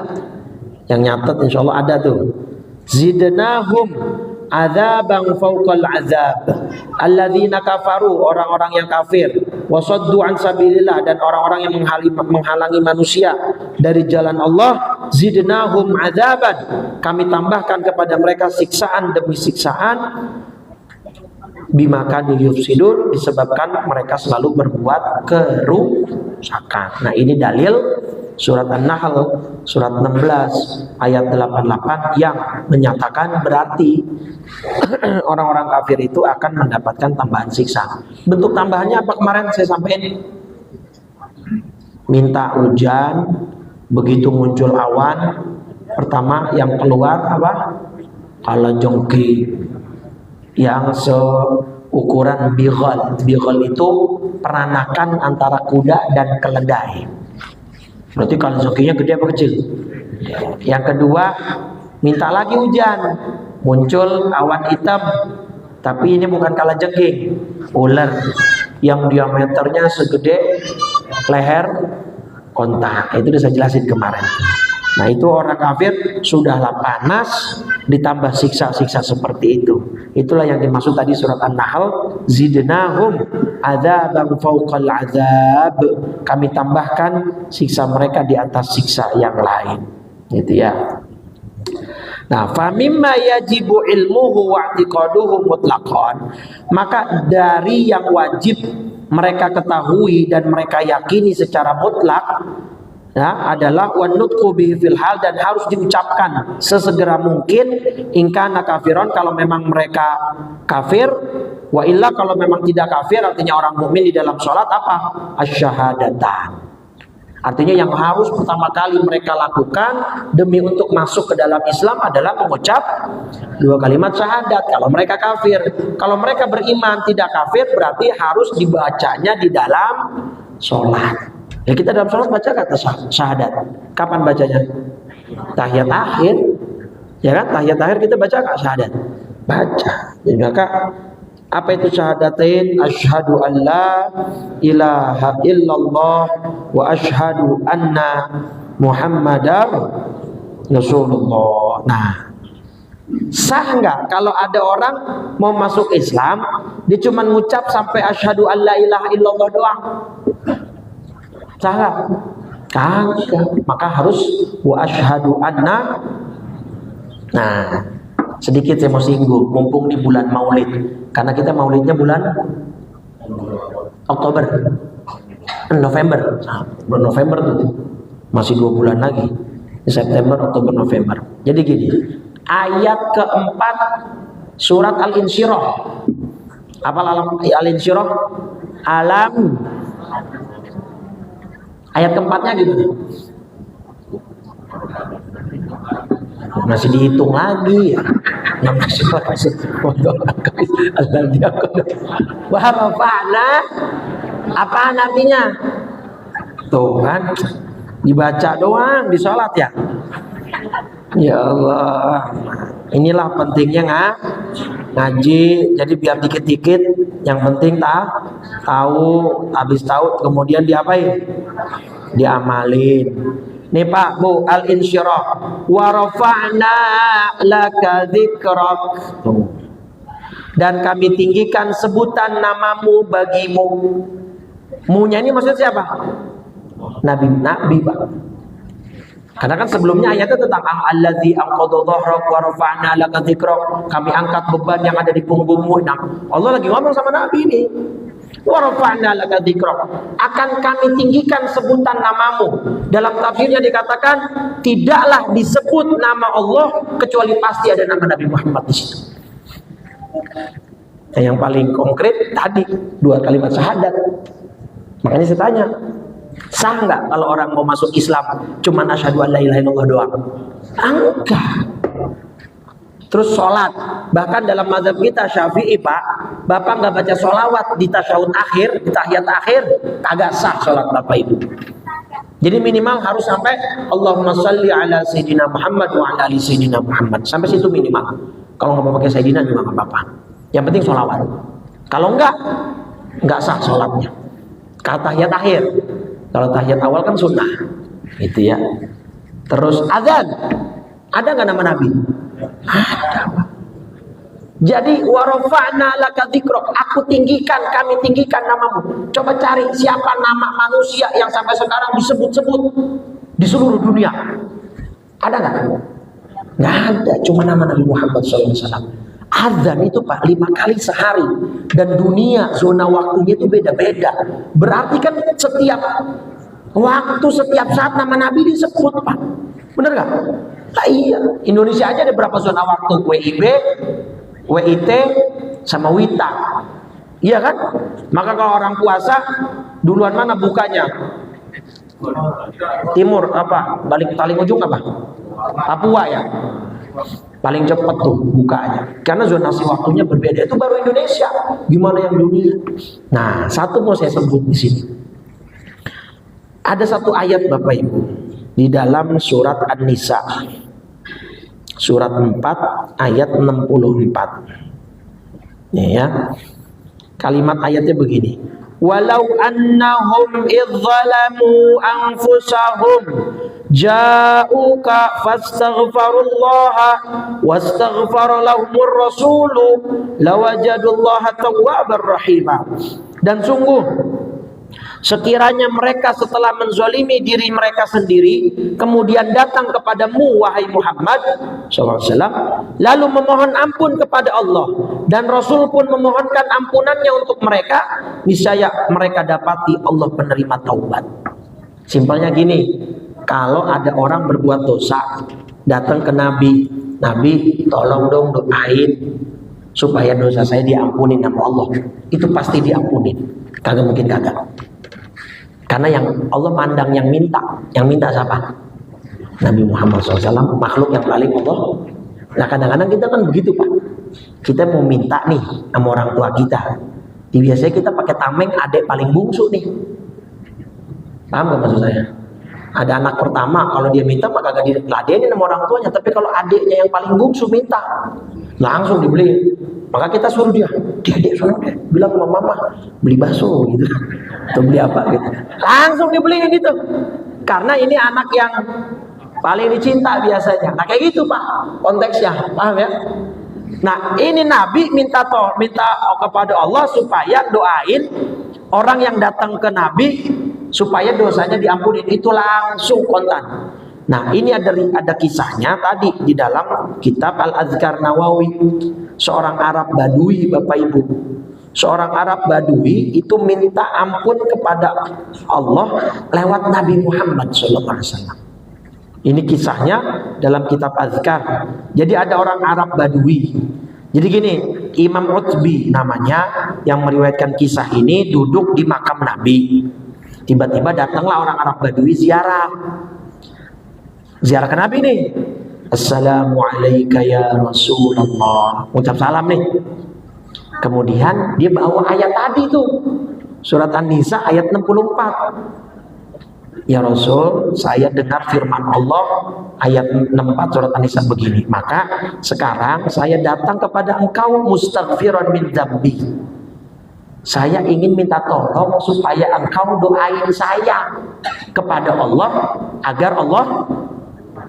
yang nyatet insya Allah ada tuh. Zidnahum Adzabang fawqal adzab. Alladzina kafaru, orang-orang yang kafir, wasaddu an sabilillah, dan orang-orang yang menghalangi manusia dari jalan Allah, zidnahum adzaban, kami tambahkan kepada mereka siksaan demi siksaan, bima kanu yufsidun, disebabkan mereka selalu berbuat kerusakan. Nah, ini dalil surat An-Nahl surat 16 ayat 88 yang menyatakan berarti orang-orang kafir itu akan mendapatkan tambahan siksa. Bentuk tambahannya apa kemarin saya sampaikan? Minta hujan, begitu muncul awan, pertama yang keluar apa? Kalajengki yang seukuran bighal. Bighal itu peranakan antara kuda dan keledai. Berarti kalau jokinya gede apa kecil? Yang kedua, minta lagi hujan. Muncul awan hitam, tapi ini bukan kalajengking, ular yang diameternya segede leher onta. Itu udah saya jelasin kemarin. Nah, itu orang kafir sudahlah panas ditambah siksa-siksa seperti itu. Itulah yang dimaksud tadi surat An-Nahl, zidnahum adzaban fawqal adzab. Kami tambahkan siksa mereka di atas siksa yang lain. Gitu ya. Nah, famimma yajibu ilmuhu wa i'tiqaduhu mutlaqan. Maka dari yang wajib mereka ketahui dan mereka yakini secara mutlak, ya, adalah wanutqu bihi fil hal, dan harus diucapkan sesegera mungkin in kana kafiron, kalau memang mereka kafir, wa illa kalau memang tidak kafir, artinya orang mukmin di dalam sholat apa? Asyhadatan. Artinya yang harus pertama kali mereka lakukan demi untuk masuk ke dalam Islam adalah mengucap dua kalimat syahadat. Kalau mereka kafir, kalau mereka beriman tidak kafir, berarti harus dibacanya di dalam sholat. Ya, kita dalam sholat baca kata syahadat. Kapan bacanya? Tahiyat akhir. Ya kan? Tahiyat akhir kita baca kata syahadat. Baca. Jadi maka apa itu syahadatain? Asyhadu an la ilaha illallah wa asyhadu anna Muhammadar Rasulullah. Nah, sah nggak kalau ada orang mau masuk Islam, dia cuma ngucap sampai asyhadu an la ilaha illallah doang? Salah? Kagak. Maka harus wa asyhadu anna. Nah, sedikit saya mau singgung, mumpung di bulan Maulid, karena kita Maulidnya bulan Oktober, November. Nah, bulan November tuh masih 2 bulan lagi, September, Oktober, November. Jadi gini, ayat keempat surat Al-Insyirah. Apa Al-Insyirah? Alam. Ayat keempatnya gitu. Masih dihitung lagi ya. Warafa'na, apa artinya? Tuh kan, dibaca doang di sholat ya. Ya Allah, inilah pentingnya ngaji. Jadi biar dikit-dikit, yang penting tahu, habis tahu kemudian diapain? Diamalin. Nih Pak, Bu, Al-Insyirah. Wa rafa'na laka dzikrak. Dan kami tinggikan sebutan namamu bagimu. Mu-nya ini maksudnya siapa? Nabi, Pak. Karena kan sebelumnya ayatnya tentang allazi anqadha dhahrak wa rafa'na laka dzikrak. Kami angkat beban yang ada di punggungmu. Nah, Allah lagi ngomong sama Nabi ini. Wa rafa'na laka dzikrak. Akan kami tinggikan sebutan namamu. Dalam tafsirnya dikatakan tidaklah disebut nama Allah kecuali pasti ada nama Nabi Muhammad di situ. Nah, yang paling konkret tadi 2 kalimat syahadat. Makanya saya tanya, sah nggak kalau orang mau masuk Islam cuman asyhadu an la ilaha illallah doang? Enggak. Terus sholat, bahkan dalam mazhab kita Syafi'i Pak, Bapak nggak baca sholawat di tasyahud akhir, di tahiyat akhir, kagak sah sholat Bapak itu. Jadi minimal harus sampai Allahumma sholli ala sayyidina Muhammad wa ala ali sayyidina Muhammad, sampai situ minimal. Kalau nggak mau pakai sayyidina juga nggak apa-apa. Yang penting sholawat. Kalau nggak sah sholatnya. Kata tahiyat akhir. Kalau tahiyat awal kan sunnah, gitu ya. Terus azan, ada nggak nama Nabi? Ada. Jadi warafa'na laka dzikrok, kami tinggikan namamu. Coba cari siapa nama manusia yang sampai sekarang disebut-sebut di seluruh dunia. Ada nggak? Nggak ada, cuma nama Nabi Muhammad SAW. Azan itu Pak 5 kali sehari, dan dunia zona waktunya itu beda-beda. Berarti kan setiap waktu, setiap saat nama Nabi disebut Pak. Bener nggak? Nah, iya, Indonesia aja ada berapa zona waktu? WIB, WIT, sama WITA. Iya kan? Maka kalau orang puasa, duluan mana bukanya? Timur apa? Balik paling ujung apa? Papua ya. Paling cepat tuh bukanya. Karena zonasi waktunya berbeda. Itu baru Indonesia. Gimana yang dunia? Nah, satu mau saya sebut di sini. Ada satu ayat Bapak Ibu di dalam surat An-Nisa. Surat 4 ayat 64. Ya. Kalimat ayatnya begini. Walau annahum idzalamu anfusahum ja'uka fastaghfirullaha wastaghfara lahumur rasulu lawajadullaha tawwabar rahima. Dan sungguh sekiranya mereka setelah menzalimi diri mereka sendiri kemudian datang kepadamu wahai Muhammad SAW, lalu memohon ampun kepada Allah dan Rasul pun memohonkan ampunannya untuk mereka, niscaya mereka dapati Allah penerima taubat. Simpelnya gini, kalau ada orang berbuat dosa datang ke Nabi, Nabi tolong dong doain supaya dosa saya diampunin sama Allah, itu pasti diampunin. Kagak mungkin kagak. Karena yang Allah mandang yang minta siapa? Nabi Muhammad SAW, makhluk yang paling Allah. Nah kadang-kadang kita kan begitu Pak. Kita mau minta nih sama orang tua kita. Biasanya kita pakai tameng adik paling bungsu nih. Paham gak maksud saya? Ada anak pertama, kalau dia minta maka gak diladenin sama orang tuanya. Tapi kalau adiknya yang paling bungsu minta, langsung dibeli. Maka kita suruh dia suruh deh, bilang sama mama beli bakso gitu, atau beli apa gitu, langsung dibeliin gitu. Karena ini anak yang paling dicinta biasanya. Nah kayak gitu Pak konteksnya, paham ya? Nah ini Nabi minta kepada Allah supaya doain orang yang datang ke Nabi supaya dosanya diampuni, itu langsung kontan. Nah ini ada kisahnya tadi di dalam kitab Al-Azkar Nawawi. Seorang Arab Badui Bapak Ibu, seorang Arab Badui itu minta ampun kepada Allah lewat Nabi Muhammad SAW. Ini kisahnya dalam kitab Azkar. Jadi ada orang Arab Badui. Jadi gini, Imam Utbi namanya yang meriwayatkan kisah ini duduk di makam Nabi. Tiba-tiba datanglah orang Arab Badui ziarah ke Nabi nih. Assalamualaikum ya Rasulullah. Ucap salam nih. Kemudian dia bawa ayat tadi tuh, surat An-Nisa ayat 64. Ya Rasul, saya dengar firman Allah ayat 64 surat An-Nisa begini. Maka sekarang saya datang kepada engkau mustaghfiran min dzambi. Saya ingin minta tolong supaya engkau doain saya kepada Allah agar Allah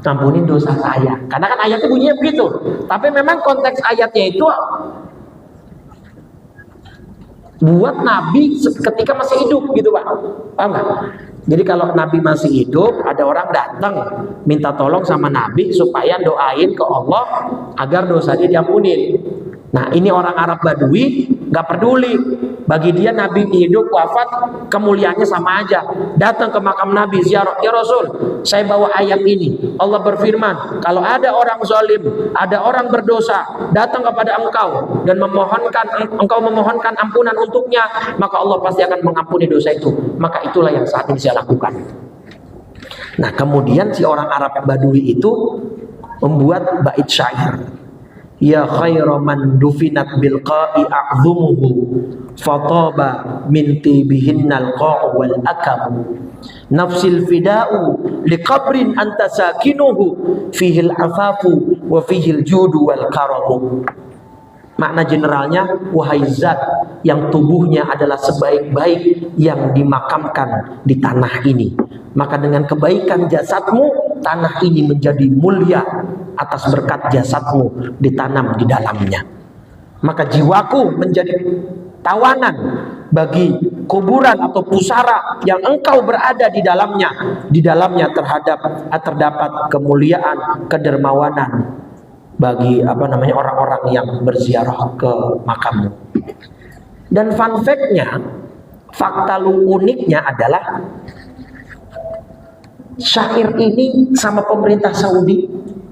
ampunin dosa saya. Karena kan ayatnya bunyinya begitu. Tapi memang konteks ayatnya itu buat Nabi ketika masih hidup gitu Pak. Paham gak? Jadi kalau Nabi masih hidup, ada orang datang minta tolong sama Nabi supaya doain ke Allah agar dosanya diampunin. Nah ini orang Arab Badui gak peduli. Bagi dia Nabi hidup wafat kemuliaannya sama aja. Datang ke makam Nabi ziarah, ya Rasul, saya bawa ayat ini. Allah berfirman, kalau ada orang zalim, ada orang berdosa datang kepada engkau dan engkau memohonkan ampunan untuknya, maka Allah pasti akan mengampuni dosa itu. Maka itulah yang saat ini saya lakukan. Nah kemudian si orang Arab Badui itu membuat bait syair. Ya khaira man dufinat bil qa'i a'zumuhu fataba min tibihinnal qa'u wal akam nafsil fida'u liqabrin anta sakinuhu fihil afafu wa fihil judu wal karamu. Makna generalnya, wahai zat yang tubuhnya adalah sebaik-baik yang dimakamkan di tanah ini, maka dengan kebaikan jasadmu tanah ini menjadi mulia atas berkat jasadmu ditanam di dalamnya. maka jiwaku menjadi tawanan bagi kuburan atau pusara yang engkau berada di dalamnya. Di dalamnya terdapat kemuliaan, kedermawanan bagi orang-orang yang berziarah ke makammu. Dan fun fact-nya, fakta uniknya adalah syair ini sama pemerintah Saudi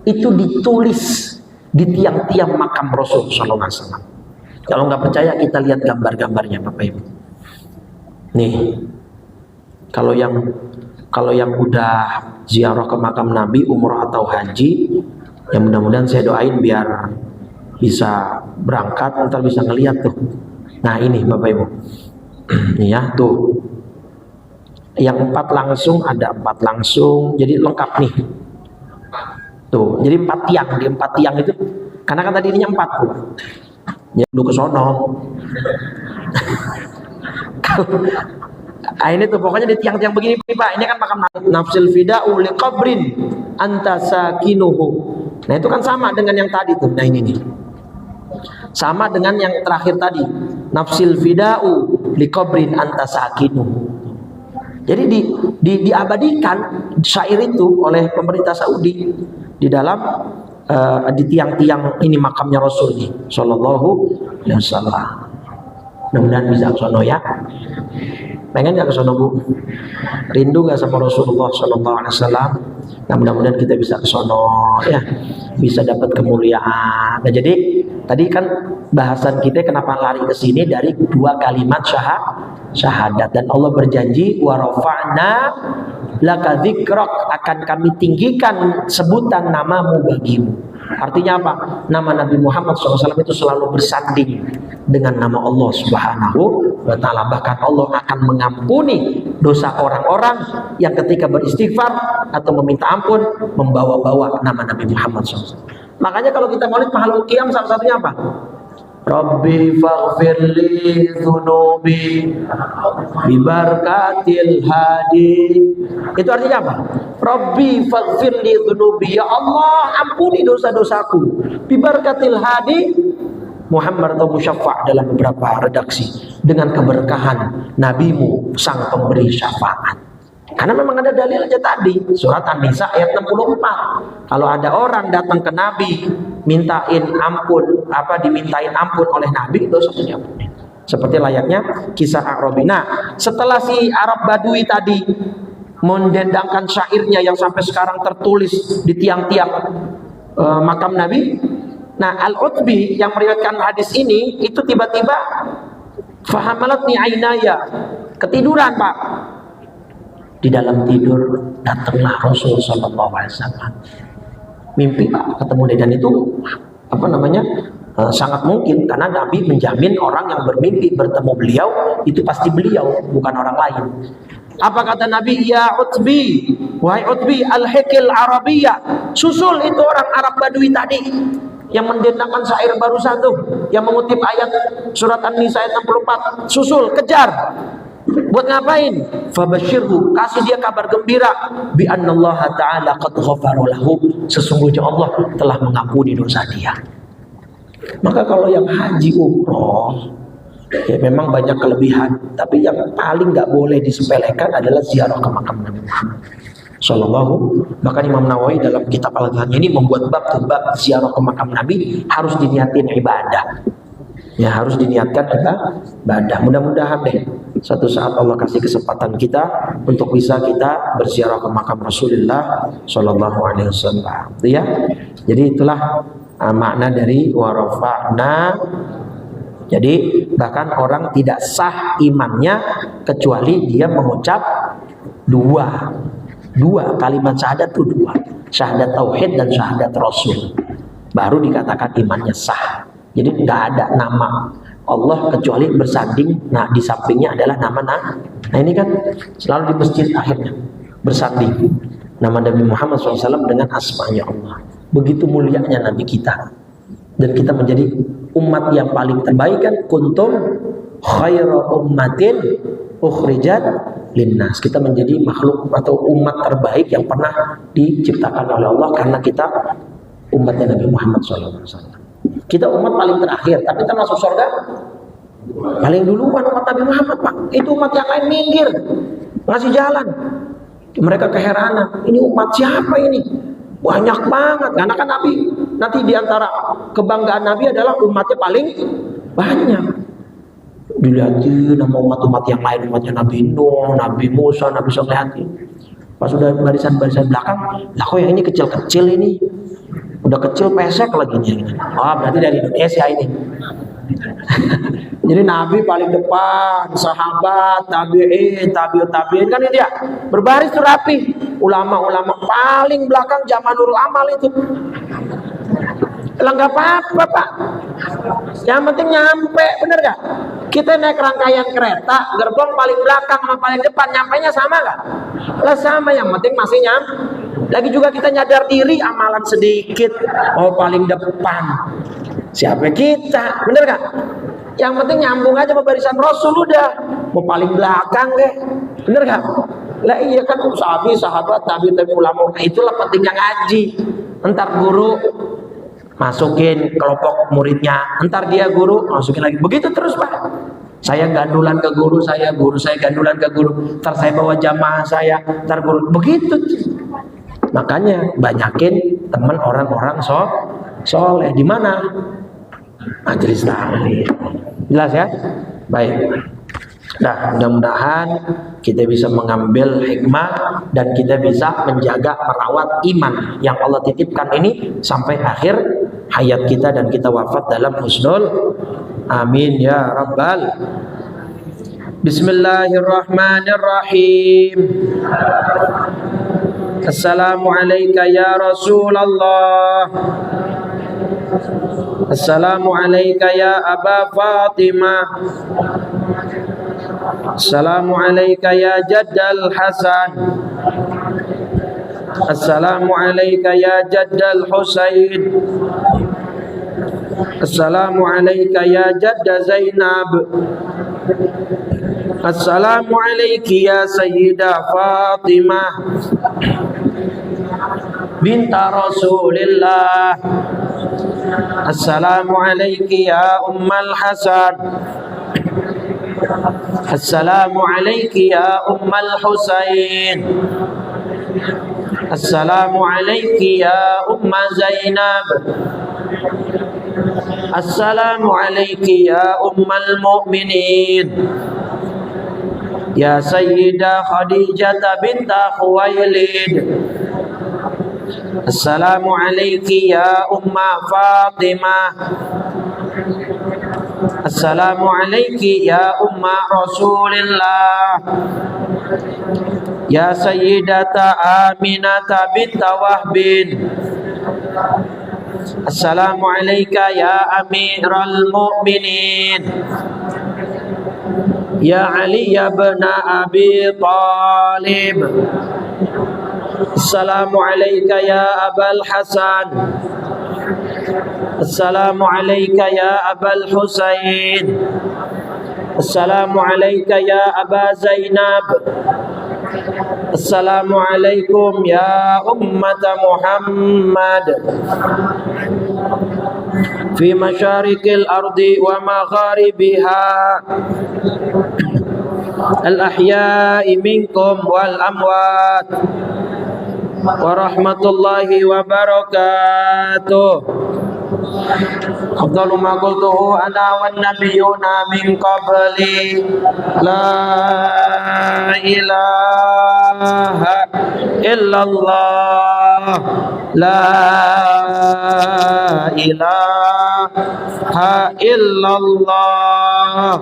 itu ditulis di tiang-tiang makam Rasul sallallahu alaihi wasallam. Kalau nggak percaya kita lihat gambar-gambarnya Bapak Ibu. Nih, kalau yang udah ziarah ke makam Nabi, umrah atau haji, ya mudah-mudahan saya doain biar bisa berangkat, ntar bisa ngeliat tuh. Nah ini Bapak Ibu, nih ya tuh, yang 4 langsung ada 4 langsung, jadi lengkap nih. Tuh, jadi 4 tiang, di 4 tiang itu, karena kan tadi ininya 4 tuh. Ya lu ke sono. Nah, ini tuh pokoknya di tiang-tiang begini Pak. Ini kan makam nafsil fida'u li qabrin anta sakinuhu. Nah, itu kan sama dengan yang tadi tuh. Nah, ini nih. Sama dengan yang terakhir tadi. Nafsil fida'u li qabrin anta sakinuhu. Jadi diabadikan syair itu oleh pemerintah Saudi di dalam di tiang-tiang ini makamnya Rasul nih sallallahu alaihi wasallam. Mudah-mudahan bisa ke sono ya. Pengen gak ke sono Bu? Rindu gak sama Rasulullah sallallahu alaihi wasallam? Nah, mudah-mudahan kita bisa ke sono ya, bisa dapat kemuliaan. Nah, jadi tadi kan bahasan kita kenapa lari ke sini dari 2 kalimat syahadat, dan Allah berjanji wa rafa'na laka dzikrak, akan kami tinggikan sebutan namamu bagimu. Artinya apa? Nama Nabi Muhammad SAW itu selalu bersanding dengan nama Allah Subhanahu wa Ta'ala. Bahkan Allah akan mengampuni dosa orang-orang yang ketika beristighfar atau meminta ampun membawa-bawa nama Nabi Muhammad SAW. Makanya kalau kita maulid pahalul qiyam salah satunya apa? Rabbi faghfirli dzunubi bibarakatil hadi. Itu artinya apa? Rabbi faghfirli dzunubi, ya Allah ampuni dosa-dosaku, bibarakatil hadi Muhammad atau musyaffa' dalam beberapa redaksi, dengan keberkahan nabimu sang pemberi syafaat. Karena memang ada dalilnya tadi, surat An-Nisa ayat 64. Kalau ada orang datang ke Nabi dimintain ampun oleh Nabi, dosanya diampuni. Seperti layaknya kisah A'rabi. Nah, setelah si Arab Badui tadi mendendangkan syairnya yang sampai sekarang tertulis di tiang-tiang makam Nabi. Nah, Al-Utbi yang meriwayatkan hadis ini itu tiba-tiba fahamalatni ainaya, ketiduran Pak. Di dalam tidur datanglah Rasul sallallahu alaihi wasallam. Mimpi Pak ketemu dia, dan itu sangat mungkin karena Nabi menjamin orang yang bermimpi bertemu beliau itu pasti beliau, bukan orang lain. Apa kata Nabi? Ya Utbi, wahai Utbi, al-hikil Arabiyah, susul itu orang Arab Badui tadi yang mendendangkan syair barusan tuh, yang mengutip ayat surat An-Nisa ayat 64, susul, kejar. Buat ngapain? Fabashirhu, kasih dia kabar gembira bi annallaha ta'ala qad ghafara lahu, sesungguhnya Allah telah mengampuni dosa dia. Maka kalau yang haji umroh ya memang banyak kelebihan, tapi yang paling nggak boleh disepelekan adalah ziarah ke makam Nabi Muhammad sallallahu. Bahkan Imam Nawawi dalam kitab Al-Adhan ini membuat bab ziarah ke makam Nabi harus diniatin ibadah. Ya, harus diniatkan ibadah. Mudah-mudahan deh suatu saat Allah kasih kesempatan kita untuk bisa kita berziarah ke makam Rasulullah sallallahu alaihi wasallam. Ya. Jadi itulah makna dari warafa'na. Jadi bahkan orang tidak sah imannya kecuali dia mengucap dua kalimat syahadat itu, 2 syahadat tauhid dan syahadat rasul, baru dikatakan imannya sah. Jadi tidak ada nama Allah kecuali bersanding. Nah, di sampingnya adalah nama. Nah, ini kan selalu di masjid akhirnya bersanding nama Nabi Muhammad SAW dengan asmanya Allah. Begitu mulianya Nabi kita, dan kita menjadi umat yang paling terbaik kan. Kuntum khairu ummatin ukhrijat linnas. Kita menjadi makhluk atau umat terbaik yang pernah diciptakan oleh Allah karena kita umatnya Nabi Muhammad SAW. Kita umat paling terakhir, tapi termasuk surga paling duluan umat Nabi Muhammad, Pak. Itu umat yang lain minggir, ngasih jalan. Mereka keheranan, ini umat siapa ini? Banyak banget. Karena kan Nabi, nanti diantara kebanggaan Nabi adalah umatnya paling banyak. Dilihatin nama umat-umat yang lain, umatnya Nabi Nuh, Nabi Musa, Nabi Soleh. Pas sudah barisan-barisan belakang, lah kok yang ini kecil-kecil ini? Udah kecil pesek lagi nih. Oh, berarti dari Indonesia ini. Jadi Nabi paling depan, sahabat, tabi'in, tabi'in kan ini dia. Berbaris tuh rapi. Ulama-ulama paling belakang Jamanul Amal itu. Lah nggak apa-apa, Pak. Yang penting nyampe, bener gak? Kita naik rangkaian kereta, gerbong paling belakang sama paling depan, nyampainya sama gak? Lah sama, yang penting masih nyampe. Lagi juga kita nyadar diri, amalan sedikit, oh paling depan. Siapa kita? Bener gak? Yang penting nyambung aja sama barisan Rasul udah. Mau paling belakang deh. Bener gak? Lah iya kan sahabat, tabi ulama. Itulah pentingnya ngaji. Entar guru masukin kelompok muridnya, entar dia guru masukin lagi, begitu terus, Pak. Saya gandulan ke guru saya gandulan ke guru, entar saya bawa jamaah saya, entar guru, begitu. Makanya banyakin teman orang-orang soleh. Di mana? Majelis taklim. Jelas ya? Baik. Nah, mudah-mudahan kita bisa mengambil hikmah dan kita bisa menjaga, merawat iman yang Allah titipkan ini sampai akhir hayat kita dan kita wafat dalam husnul amin ya rabbal. Bismillahirrahmanirrahim. Assalamualaikum ya Rasulullah. Assalamualaikum ya Aba Fatimah. Assalamualaikum ya Jaddal Hasan. Assalamualaikum ya Jaddal Husain. Assalamualaikum ya Jadda Zainab. Assalamualaikum ya Sayyidah Fatimah binta Rasulillah. Assalamualaikum ya Ummal Hasan. Assalamualaikum ya Ummal Husain. Assalamualaikum ya Umma Zainab. Assalamualaikum ya Ummal Mu'minin. Ya Sayyidah Khadijah binta Khuwailid. Assalamualaikum ya Umma Fatimah. Assalamualaikum ya Umma Rasulillah. Ya Sayyidata Aminata binta Wahbin. Assalamualaikum ya Amiral Mu'minin. Ya Ali ibn Abi Talib. Assalamualaikum ya Abul Hasan. Assalamualaikum ya Abul Husain. Assalamualaikum ya Aba Zainab. Assalamualaikum ya Ummat Muhammad. Fi masyarikil ardi wa magharibiha. Al-ahya'i minkum wal amwat. Wa rahmatullahi wa barakatuh. Afdalu ma qultuhu ana wan nabiyyuna min qabli. La ilaha illallah. La ilaha illallah.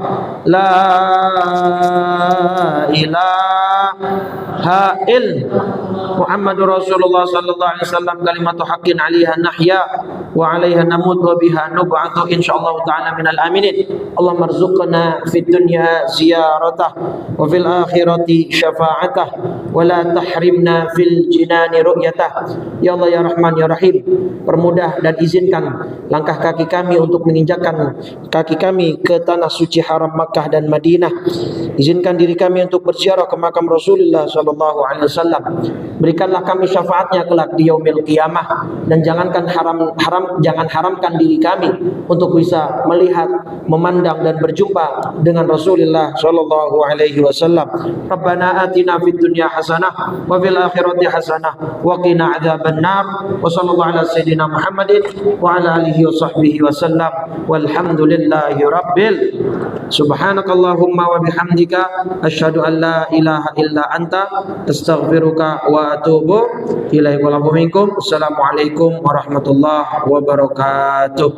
La ilaha Muhammadur Rasulullah sallallahu alaihi wasallam kalimatu haqqin 'alaiha nahya wa 'alaiha namut wa biha nub'atu insyaallah ta'ala minal aminin. Allahumma arzuqna fid dunya ziyaratah wa fil akhirati syafa'atah wa la tahrimna fil jinani ru'yatah. Ya Allah ya Rahman ya Rahim, permudah dan izinkan langkah kaki kami untuk menginjakkan kaki kami ke tanah suci haram Makkah dan Madinah. Izinkan diri kami untuk berziarah ke makam Rasulullah sallallahu alaihi wasallam. Berikanlah kami syafaatnya kelak di yaumil qiyamah, dan jangankan haram jangan haramkan diri kami untuk bisa melihat, memandang dan berjumpa dengan Rasulullah sallallahu alaihi wasallam. Rabbana atina fid dunya hasanah wa fil akhirati hasanah wa qina adzabannar. Wa sallallahu ala sayyidina Muhammadin wa ala alihi wa sahbihi wasallam. Walhamdulillahi rabbil. Subhanakallahumma wa bihamdika asyhadu an la ilaha illa anta astaghfiruka wa atubu ilaika. Assalamualaikum warahmatullahi wabarakatuh.